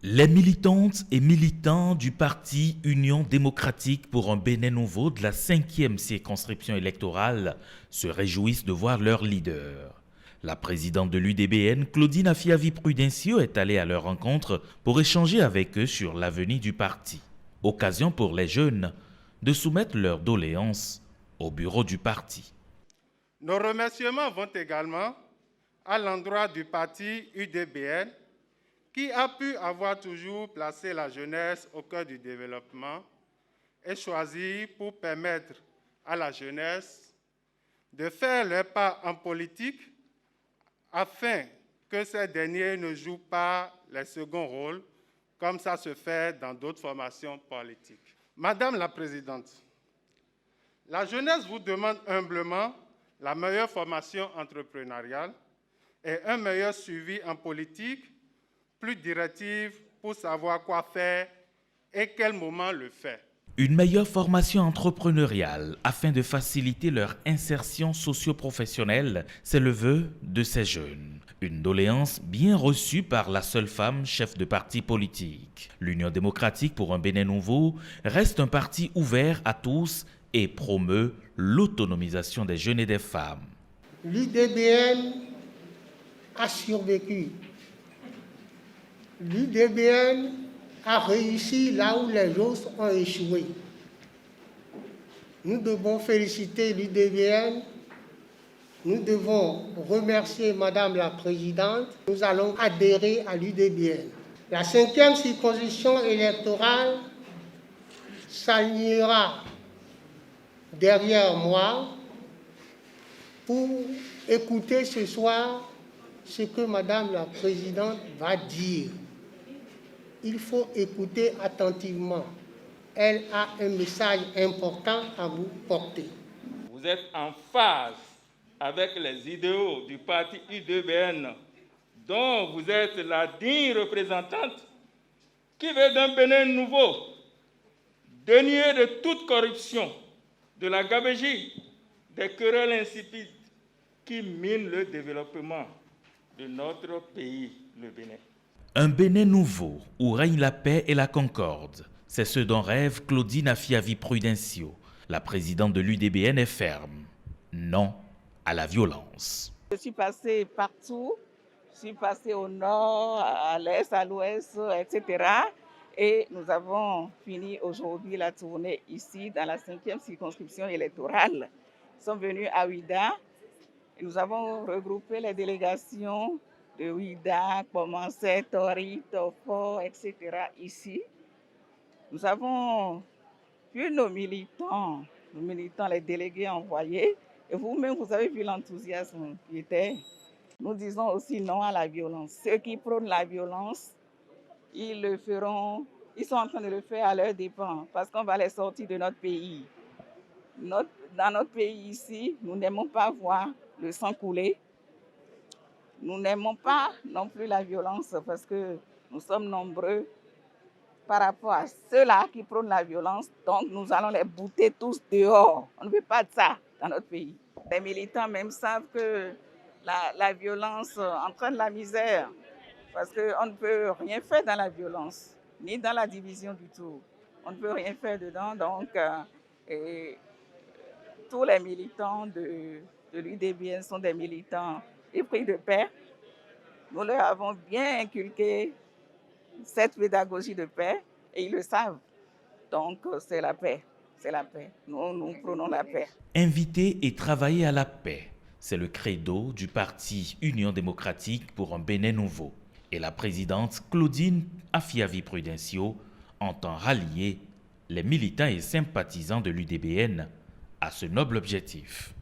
Les militantes et militants du parti Union démocratique pour un Bénin nouveau de la 5e circonscription électorale se réjouissent de voir leur leader. La présidente de l'UDBN, Claudine Afiavi-Prudencio, est allée à leur rencontre pour échanger avec eux sur l'avenir du parti. Occasion pour les jeunes de soumettre leurs doléances au bureau du parti. Nos remerciements vont également à l'endroit du parti UDBN qui a pu avoir toujours placé la jeunesse au cœur du développement et choisi pour permettre à la jeunesse de faire leur pas en politique afin que ces derniers ne jouent pas les seconds rôles comme ça se fait dans d'autres formations politiques. Madame la Présidente, la jeunesse vous demande humblement la meilleure formation entrepreneuriale et un meilleur suivi en politique, plus directive pour savoir quoi faire et quel moment le faire. Une meilleure formation entrepreneuriale afin de faciliter leur insertion socio-professionnelle, c'est le vœu de ces jeunes. Une doléance bien reçue par la seule femme chef de parti politique. L'Union démocratique pour un Bénin nouveau reste un parti ouvert à tous et promeut l'autonomisation des jeunes et des femmes. L'UDBN a survécu. L'UDBN a réussi là où les autres ont échoué. Nous devons féliciter l'UDBN, nous devons remercier Madame la Présidente. Nous allons adhérer à l'UDBN. La 5e circonscription électorale s'alignera derrière moi pour écouter ce soir ce que Madame la Présidente va dire. Il faut écouter attentivement. Elle a un message important à vous porter. Vous êtes en phase avec les idéaux du parti UDBN, dont vous êtes la digne représentante, qui veut d'un Bénin nouveau, dénué de toute corruption, de la gabegie, des querelles insipides qui minent le développement de notre pays, le Bénin. Un Bénin nouveau où règne la paix et la concorde. C'est ce dont rêve Claudine Afiavi-Prudencio. La présidente de l'UDBN est ferme. Non à la violence. Je suis passée partout. Je suis passée au nord, à l'est, à l'ouest, etc. Et nous avons fini aujourd'hui la tournée ici dans la 5e circonscription électorale. Nous sommes venus à Ouida et nous avons regroupé les délégations de Ouida, Commencé, Tori, Tofo, etc. ici. Nous avons vu nos militants, les délégués envoyés, et vous-même, vous avez vu l'enthousiasme qui était. Nous disons aussi non à la violence. Ceux qui prônent la violence, ils le feront, ils sont en train de le faire à leurs dépens, parce qu'on va les sortir de notre pays. Dans notre pays ici, nous n'aimons pas voir le sang couler. Nous n'aimons pas non plus la violence parce que nous sommes nombreux par rapport à ceux-là qui prônent la violence. Donc nous allons les bouter tous dehors. On ne veut pas de ça dans notre pays. Les militants même savent que la violence entraîne la misère parce qu'on ne peut rien faire dans la violence, ni dans la division du tout. On ne peut rien faire dedans. Donc tous les militants de l'UDBN sont des militants épris de paix. Nous leur avons bien inculqué cette pédagogie de paix et ils le savent. Donc c'est la paix, c'est la paix. Nous prônons la paix. Inviter et travailler à la paix, c'est le credo du parti Union démocratique pour un Bénin nouveau. Et la présidente Claudine Afiavi-Prudencio entend rallier les militants et sympathisants de l'UDBN à ce noble objectif.